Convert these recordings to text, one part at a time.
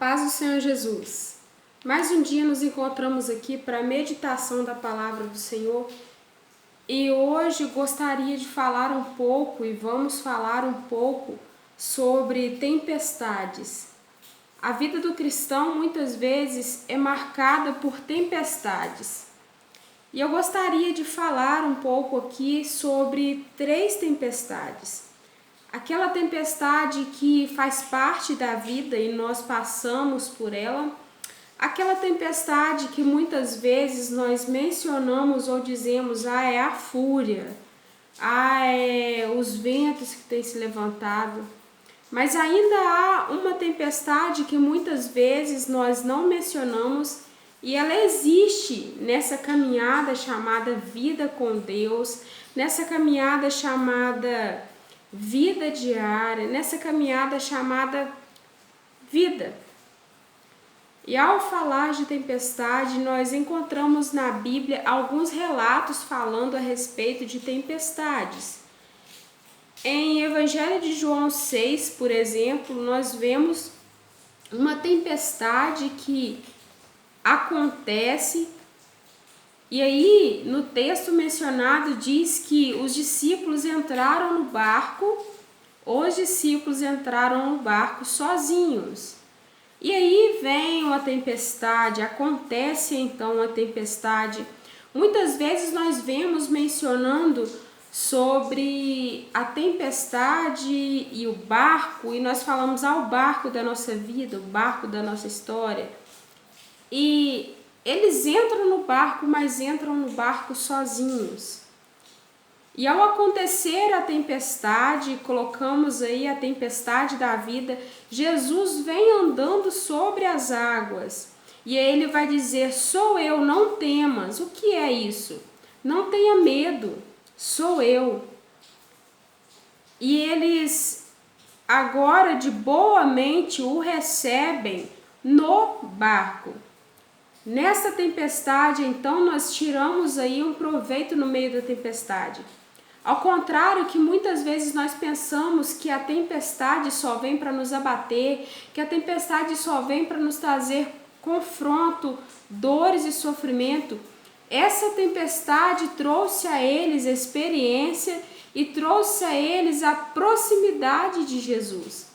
paz do Senhor Jesus. Mais um dia nos encontramos aqui para a meditação da palavra do Senhor e hoje gostaria de falar um pouco e vamos falar um pouco sobre tempestades. A vida do cristão muitas vezes é marcada por tempestades. E eu gostaria de falar um pouco aqui sobre 3 tempestades. Aquela tempestade que faz parte da vida e nós passamos por ela. Aquela tempestade que muitas vezes nós mencionamos ou dizemos, é a fúria, é os ventos que têm se levantado. Mas ainda há uma tempestade que muitas vezes nós não mencionamos e ela existe nessa caminhada chamada vida com Deus, nessa caminhada chamada vida diária, nessa caminhada chamada vida. E ao falar de tempestade, nós encontramos na Bíblia alguns relatos falando a respeito de tempestades. Em Evangelho de João 6, por exemplo, nós vemos uma tempestade que acontece. E aí, no texto mencionado, diz que os discípulos entraram no barco sozinhos. E aí vem uma tempestade, acontece então uma tempestade. Muitas vezes nós vemos mencionando sobre a tempestade e o barco, e nós falamos o barco da nossa vida, o barco da nossa história. E eles entram no barco, mas entram no barco sozinhos. E ao acontecer a tempestade, colocamos aí a tempestade da vida, Jesus vem andando sobre as águas. E aí ele vai dizer, sou eu, não temas. O que é isso? Não tenha medo, sou eu. E eles agora de boa mente o recebem no barco. Nessa tempestade, então, nós tiramos aí um proveito no meio da tempestade. Ao contrário que muitas vezes nós pensamos que a tempestade só vem para nos abater, que a tempestade só vem para nos trazer confronto, dores e sofrimento, essa tempestade trouxe a eles experiência e trouxe a eles a proximidade de Jesus.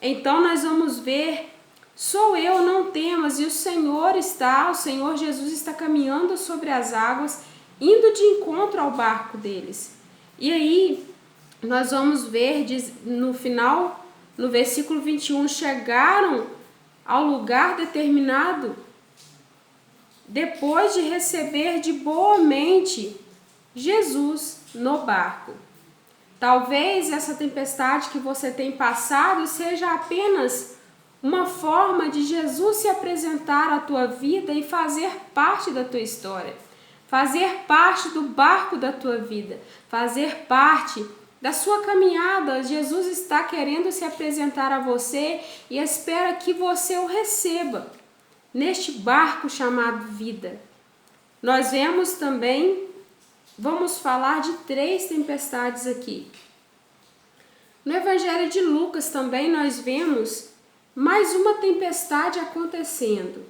Então nós vamos ver, sou eu, não temas, e o Senhor Jesus está caminhando sobre as águas, indo de encontro ao barco deles. E aí, nós vamos ver, no final, no versículo 21, chegaram ao lugar determinado, depois de receber de boa mente Jesus no barco. Talvez essa tempestade que você tem passado seja apenas uma forma de Jesus se apresentar à tua vida e fazer parte da tua história, fazer parte do barco da tua vida, fazer parte da sua caminhada. Jesus está querendo se apresentar a você e espera que você o receba neste barco chamado vida. Nós vemos também, vamos falar de 3 tempestades aqui. No Evangelho de Lucas também nós vemos mais uma tempestade acontecendo.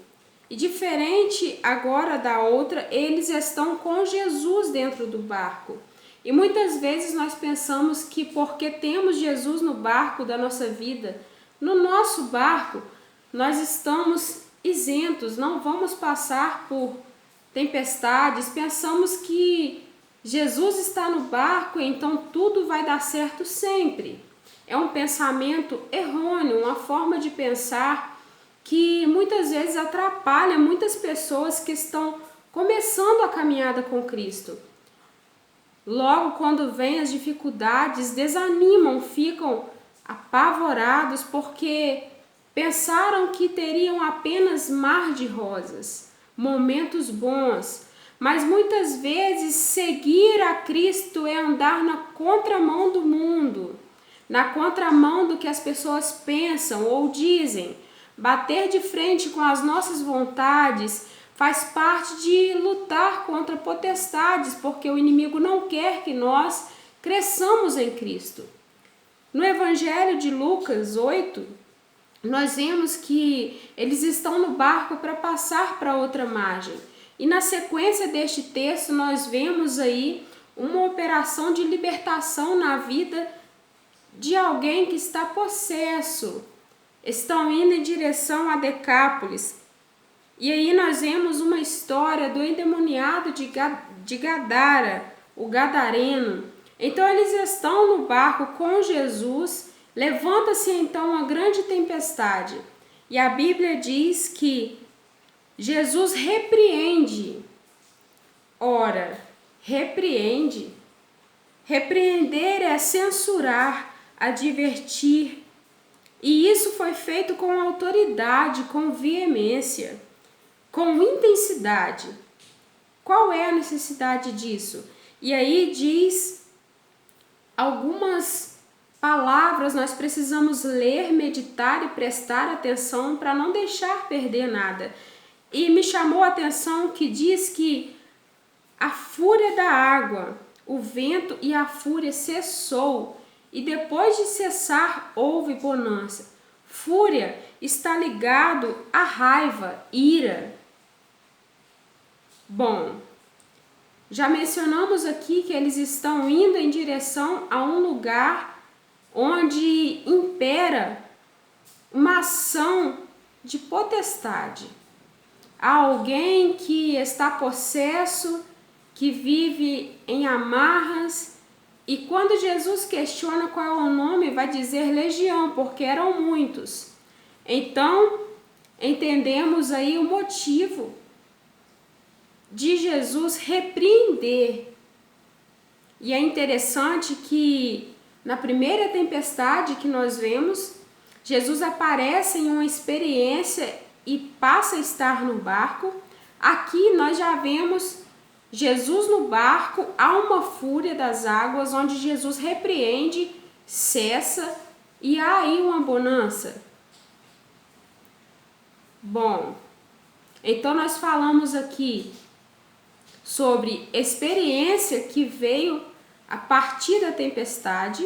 E diferente agora da outra, eles estão com Jesus dentro do barco. E muitas vezes nós pensamos que porque temos Jesus no barco da nossa vida, no nosso barco, nós estamos isentos, não vamos passar por tempestades. Pensamos que Jesus está no barco, então tudo vai dar certo sempre. É um pensamento errôneo, uma forma de pensar que muitas vezes atrapalha muitas pessoas que estão começando a caminhada com Cristo. Logo, quando vêm as dificuldades, desanimam, ficam apavorados porque pensaram que teriam apenas mar de rosas, momentos bons. Mas muitas vezes seguir a Cristo é andar na contramão do mundo, na contramão do que as pessoas pensam ou dizem. Bater de frente com as nossas vontades faz parte de lutar contra potestades, porque o inimigo não quer que nós cresçamos em Cristo. No Evangelho de Lucas 8, nós vemos que eles estão no barco para passar para outra margem. E na sequência deste texto nós vemos aí uma operação de libertação na vida de alguém que está possesso. Estão indo em direção a Decápolis. E aí nós vemos uma história do endemoniado de Gadara, o gadareno. Então eles estão no barco com Jesus, levanta-se então uma grande tempestade. E a Bíblia diz que Jesus repreende. Ora, repreende. Repreender é censurar, advertir. E isso foi feito com autoridade, com veemência, com intensidade. Qual é a necessidade disso? E aí diz algumas palavras, nós precisamos ler, meditar e prestar atenção para não deixar perder nada. E me chamou a atenção que diz que a fúria da água, o vento e a fúria cessou. E depois de cessar, houve bonança. Fúria está ligado à raiva, ira. Bom, já mencionamos aqui que eles estão indo em direção a um lugar onde impera uma ação de potestade. Há alguém que está possesso, que vive em amarras. E quando Jesus questiona qual é o nome, vai dizer legião, porque eram muitos. Então, entendemos aí o motivo de Jesus repreender. E é interessante que na primeira tempestade que nós vemos, Jesus aparece em uma experiência e passa a estar no barco. Aqui nós já vemos Jesus no barco, há uma fúria das águas, onde Jesus repreende, cessa e há aí uma bonança. Bom, então nós falamos aqui sobre experiência que veio a partir da tempestade.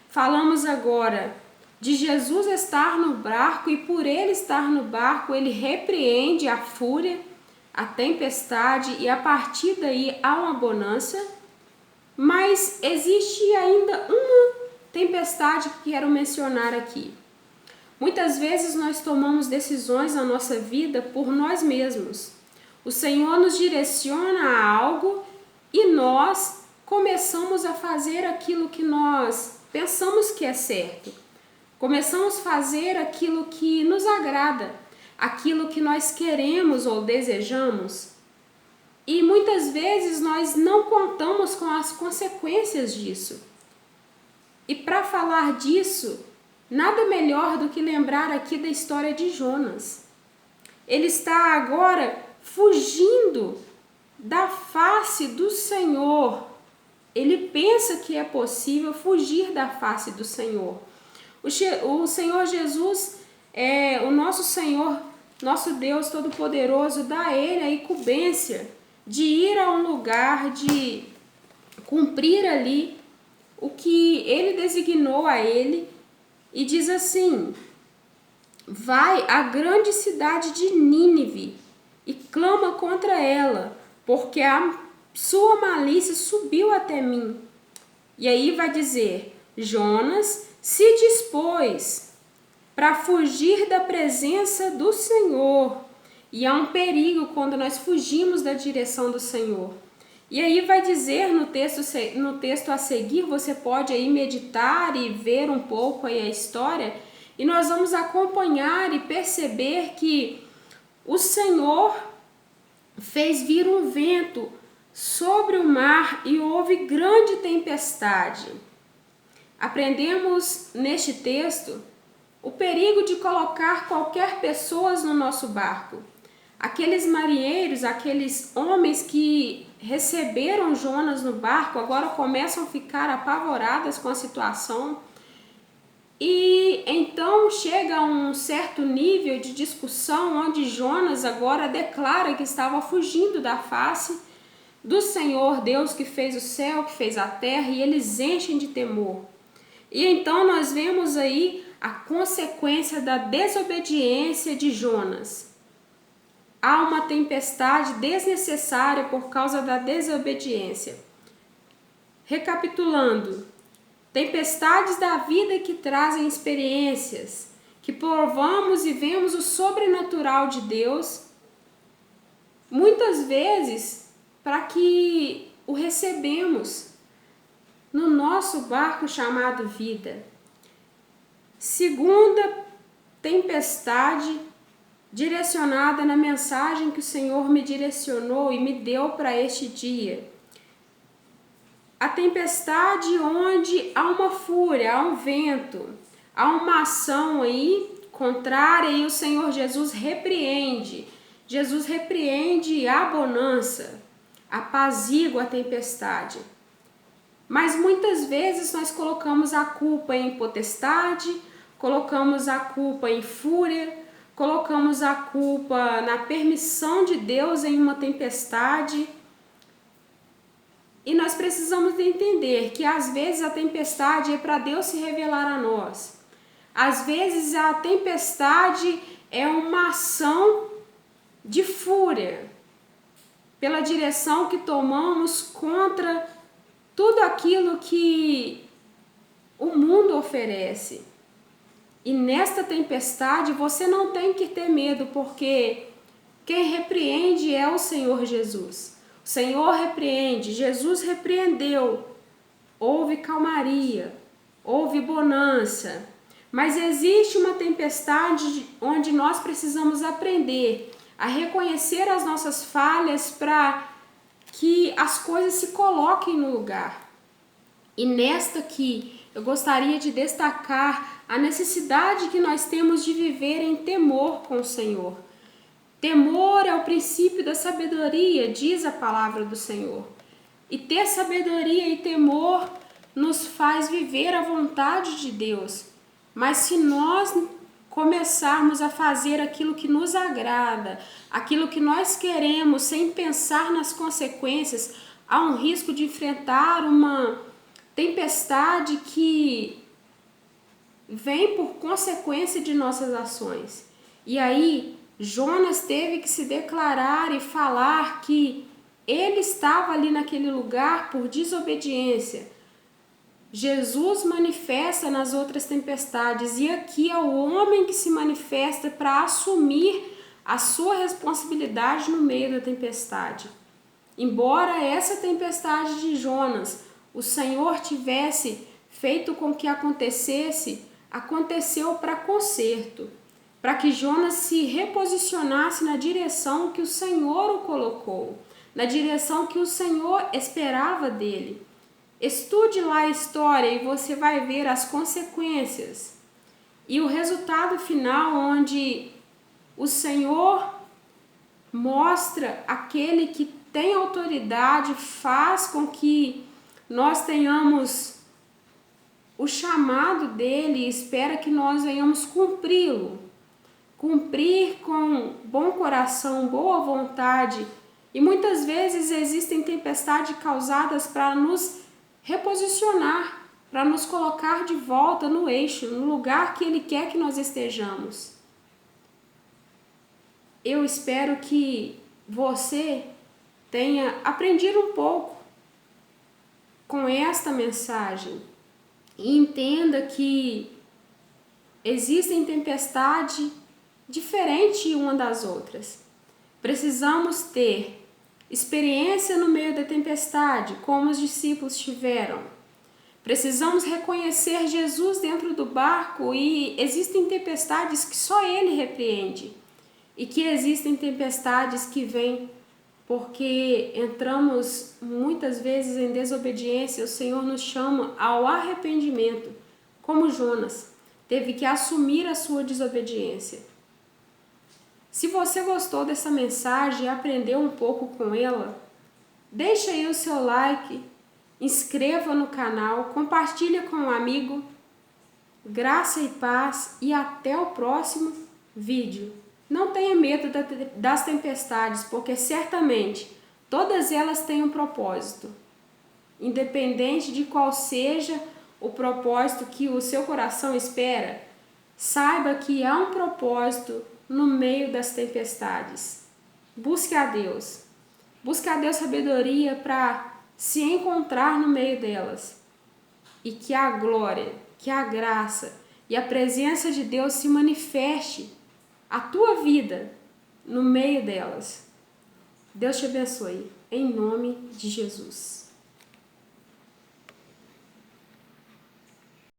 Falamos agora de Jesus estar no barco e por ele estar no barco, ele repreende a fúria, a tempestade e a partir daí há uma bonança. Mas existe ainda uma tempestade que quero mencionar aqui. Muitas vezes nós tomamos decisões na nossa vida por nós mesmos. O Senhor nos direciona a algo e nós começamos a fazer aquilo que nós pensamos que é certo. Começamos a fazer aquilo que nos agrada, aquilo que nós queremos ou desejamos. E muitas vezes nós não contamos com as consequências disso. E para falar disso, nada melhor do que lembrar aqui da história de Jonas. Ele está agora fugindo da face do Senhor. Ele pensa que é possível fugir da face do Senhor. O Senhor Jesus é o nosso Senhor, nosso Deus Todo-Poderoso, dá a ele a incumbência de ir a um lugar, de cumprir ali o que ele designou a ele, e diz assim: vai à grande cidade de Nínive e clama contra ela, porque a sua malícia subiu até mim. E aí vai dizer: Jonas se dispôs para fugir da presença do Senhor. E há um perigo quando nós fugimos da direção do Senhor. E aí vai dizer no texto a seguir, você pode aí meditar e ver um pouco aí a história, e nós vamos acompanhar e perceber que o Senhor fez vir um vento sobre o mar e houve grande tempestade. Aprendemos neste texto o perigo de colocar qualquer pessoa no nosso barco. Aqueles marinheiros, aqueles homens que receberam Jonas no barco, agora começam a ficar apavoradas com a situação. E então chega a um certo nível de discussão onde Jonas agora declara que estava fugindo da face do Senhor, Deus que fez o céu, que fez a terra, e eles enchem de temor. E então nós vemos aí a consequência da desobediência de Jonas. Há uma tempestade desnecessária por causa da desobediência. Recapitulando, tempestades da vida que trazem experiências, que provamos e vemos o sobrenatural de Deus, muitas vezes para que o recebemos no nosso barco chamado vida. Segunda tempestade direcionada na mensagem que o Senhor me direcionou e me deu para este dia. A tempestade onde há uma fúria, há um vento, há uma ação aí contrária e o Senhor Jesus repreende. Jesus repreende a bonança, apazigua a tempestade. Mas muitas vezes nós colocamos a culpa em potestade, colocamos a culpa em fúria, colocamos a culpa na permissão de Deus em uma tempestade. E nós precisamos entender que às vezes a tempestade é para Deus se revelar a nós. Às vezes a tempestade é uma ação de fúria, pela direção que tomamos contra tudo aquilo que o mundo oferece. E nesta tempestade você não tem que ter medo, porque quem repreende é o Senhor Jesus. O Senhor repreende, Jesus repreendeu. Houve calmaria, houve bonança. Mas existe uma tempestade onde nós precisamos aprender a reconhecer as nossas falhas para que as coisas se coloquem no lugar. E nesta aqui, eu gostaria de destacar a necessidade que nós temos de viver em temor com o Senhor. Temor é o princípio da sabedoria, diz a palavra do Senhor. E ter sabedoria e temor nos faz viver a vontade de Deus. Mas se nós começarmos a fazer aquilo que nos agrada, aquilo que nós queremos, sem pensar nas consequências, há um risco de enfrentar uma tempestade que vem por consequência de nossas ações. E aí, Jonas teve que se declarar e falar que ele estava ali naquele lugar por desobediência. Jesus manifesta nas outras tempestades e aqui é o homem que se manifesta para assumir a sua responsabilidade no meio da tempestade. Embora essa tempestade de Jonas, o Senhor tivesse feito com que acontecesse, aconteceu para conserto, para que Jonas se reposicionasse na direção que o Senhor o colocou, na direção que o Senhor esperava dele. Estude lá a história e você vai ver as consequências e o resultado final, onde o Senhor mostra aquele que tem autoridade, faz com que nós tenhamos o chamado dele e espera que nós venhamos cumpri-lo. Cumprir com bom coração, boa vontade. E muitas vezes existem tempestades causadas para nos reposicionar, para nos colocar de volta no eixo, no lugar que ele quer que nós estejamos. Eu espero que você tenha aprendido um pouco com esta mensagem e entenda que existem tempestades diferentes uma das outras. Precisamos ter experiência no meio da tempestade, como os discípulos tiveram. Precisamos reconhecer Jesus dentro do barco e existem tempestades que só Ele repreende. E que existem tempestades que vêm porque entramos muitas vezes em desobediência. O Senhor nos chama ao arrependimento, como Jonas teve que assumir a sua desobediência. Se você gostou dessa mensagem e aprendeu um pouco com ela, deixa aí o seu like, inscreva no canal, compartilha com um amigo. Graça e paz e até o próximo vídeo. Não tenha medo das tempestades, porque certamente todas elas têm um propósito. Independente de qual seja o propósito que o seu coração espera, Saiba que há um propósito no meio das tempestades. Busque a Deus. Busque a Deus sabedoria para se encontrar no meio delas. E que a glória, que a graça e a presença de Deus se manifeste a tua vida no meio delas. Deus te abençoe, em nome de Jesus.